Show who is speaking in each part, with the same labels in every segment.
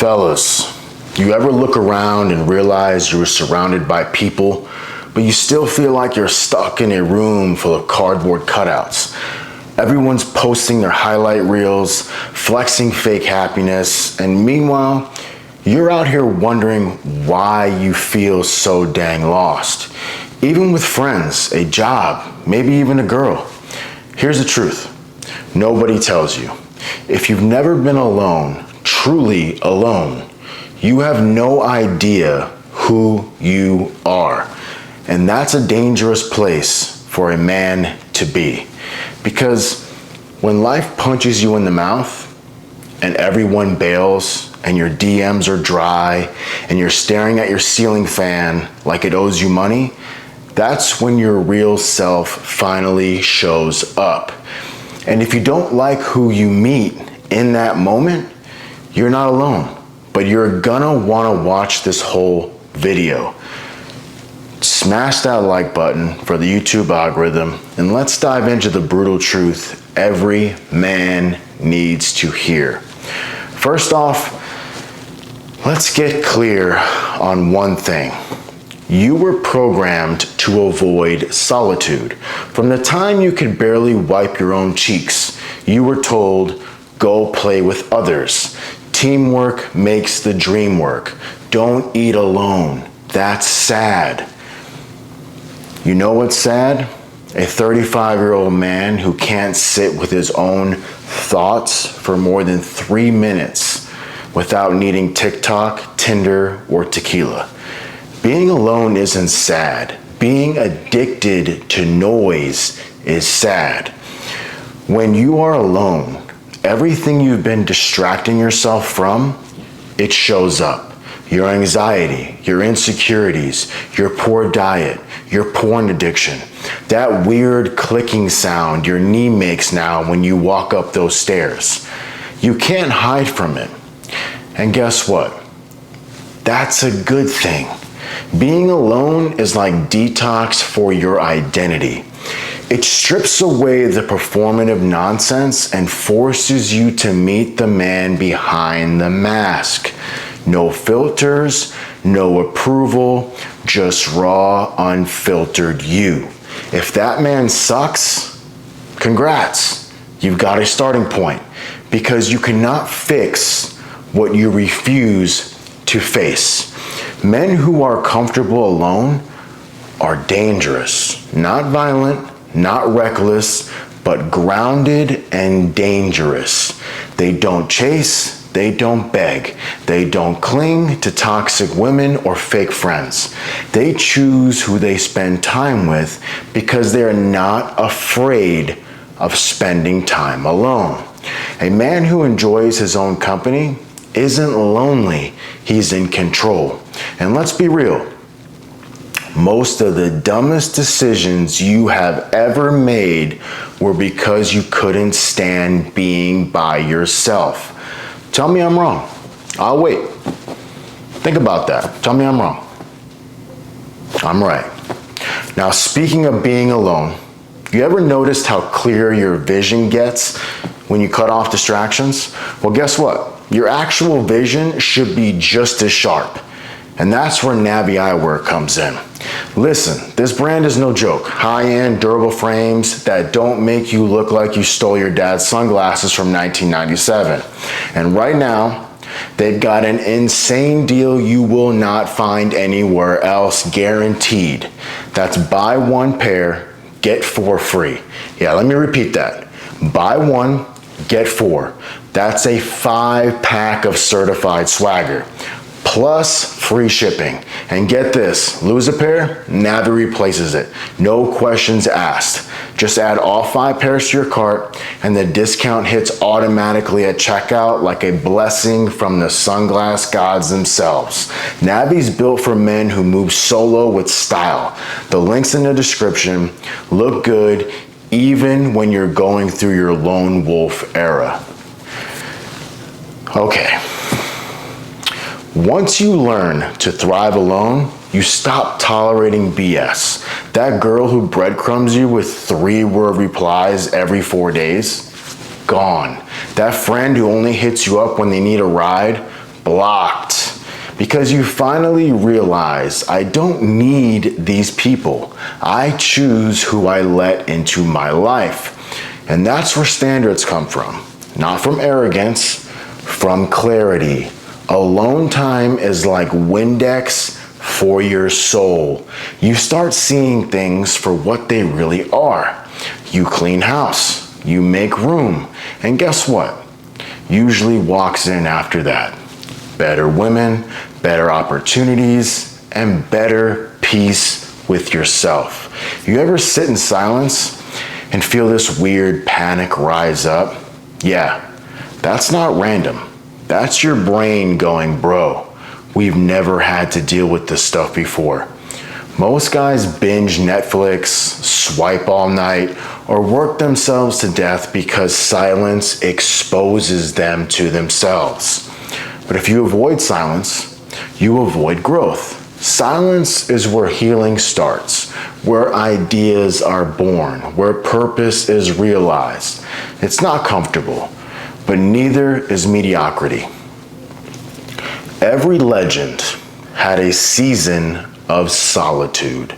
Speaker 1: Fellas, you ever look around and realize you're surrounded by people, but you still feel like you're stuck in a room full of cardboard cutouts? Everyone's posting their highlight reels, flexing fake happiness, and meanwhile, you're out here wondering why you feel so dang lost. Even with friends, a job, maybe even a girl. Here's the truth. Nobody tells you. If you've never been alone, truly alone, you have no idea who you are. And that's a dangerous place for a man to be. Because when life punches you in the mouth and everyone bails and your DMs are dry and you're staring at your ceiling fan like it owes you money, that's when your real self finally shows up. And if you don't like who you meet in that moment, you're not alone, but you're gonna wanna watch this whole video. Smash that like button for the YouTube algorithm, and let's dive into the brutal truth every man needs to hear. First off, let's get clear on one thing. You were programmed to avoid solitude. From the time you could barely wipe your own cheeks, you were told, go play with others. Teamwork makes the dream work. Don't eat alone. That's sad. You know what's sad? A 35-year-old man who can't sit with his own thoughts for more than 3 minutes without needing TikTok, Tinder, or tequila. Being alone isn't sad. Being addicted to noise is sad. When you are alone, everything you've been distracting yourself from, it shows up. Your anxiety, your insecurities, your poor diet, your porn addiction, that weird clicking sound your knee makes now when you walk up those stairs. You can't hide from it. And guess what? That's a good thing. Being alone is like detox for your identity. It strips away the performative nonsense and forces you to meet the man behind the mask. No filters, no approval, just raw, unfiltered you. If that man sucks, congrats. You've got a starting point, because you cannot fix what you refuse to face. Men who are comfortable alone are dangerous, not violent, not reckless, but grounded and dangerous. They don't chase, they don't beg, they don't cling to toxic women or fake friends. They choose who they spend time with because they're not afraid of spending time alone. A man who enjoys his own company isn't lonely, he's in control. And let's be real, most of the dumbest decisions you have ever made were because you couldn't stand being by yourself. Tell me I'm wrong. I'll wait. Think about that. Tell me I'm wrong. I'm right. Now, speaking of being alone, you ever noticed how clear your vision gets when you cut off distractions? Well, guess what? Your actual vision should be just as sharp. And that's where Navi Eyewear comes in. Listen, this brand is no joke. High-end, durable frames that don't make you look like you stole your dad's sunglasses from 1997. And right now, they've got an insane deal you will not find anywhere else, guaranteed. That's buy one pair, get 4 free. Yeah, let me repeat that. Buy one, get 4. That's a 5-pack of certified swagger, plus free shipping. And get this, lose a pair, Navi replaces it. No questions asked. Just add all 5 pairs to your cart and the discount hits automatically at checkout like a blessing from the sunglass gods themselves. Navi's built for men who move solo with style. The links in the description. Look good even when you're going through your lone wolf era. Okay. Once you learn to thrive alone, you stop tolerating BS. That girl who breadcrumbs you with 3-word replies every 4 days, gone. That friend who only hits you up when they need a ride, blocked. Because you finally realize, I don't need these people. I choose who I let into my life. And that's where standards come from. Not from arrogance, from clarity. Alone time is like Windex for your soul. You start seeing things for what they really are. You clean house, you make room, and guess what? Usually walks in after that. Better women, better opportunities, and better peace with yourself. You ever sit in silence and feel this weird panic rise up? Yeah, that's not random. That's your brain going, bro, we've never had to deal with this stuff before. Most guys binge Netflix, swipe all night, or work themselves to death because silence exposes them to themselves. But if you avoid silence, you avoid growth. Silence is where healing starts, where ideas are born, where purpose is realized. It's not comfortable, but neither is mediocrity. Every legend had a season of solitude.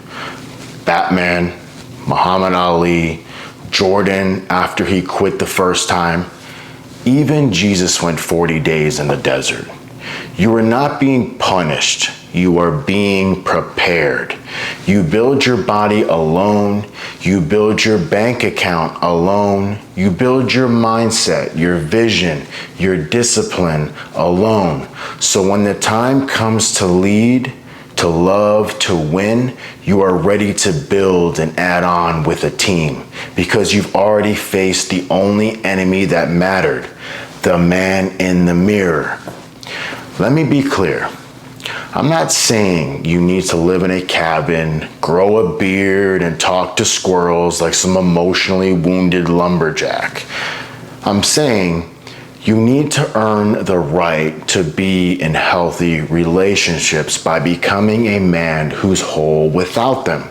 Speaker 1: Batman, Muhammad Ali, Jordan after he quit the first time. Even Jesus went 40 days in the desert. You are not being punished. You are being prepared. You build your body alone. You build your bank account alone. You build your mindset, your vision, your discipline alone. So when the time comes to lead, to love, to win, you are ready to build and add on with a team because you've already faced the only enemy that mattered, the man in the mirror. Let me be clear. I'm not saying you need to live in a cabin, grow a beard, and talk to squirrels like some emotionally wounded lumberjack. I'm saying you need to earn the right to be in healthy relationships by becoming a man who's whole without them.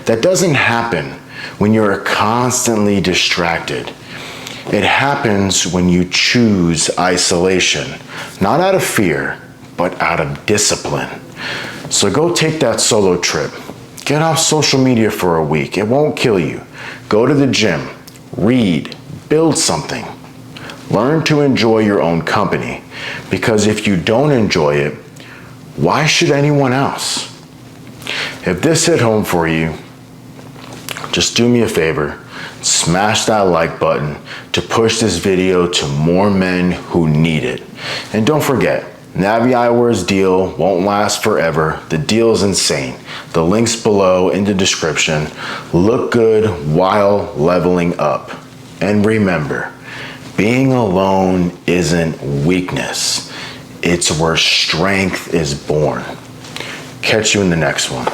Speaker 1: That doesn't happen when you're constantly distracted. It happens when you choose isolation, not out of fear, but out of discipline. So go take that solo trip. Get off social media for a week. It won't kill you. Go to the gym, read, build something. Learn to enjoy your own company, because if you don't enjoy it, why should anyone else? If this hit home for you, just do me a favor, smash that like button to push this video to more men who need it. And don't forget, Navi Eyewear's deal won't last forever. The deal is insane. The link's below in the description. Look good while leveling up. And remember, being alone isn't weakness. It's where strength is born. Catch you in the next one.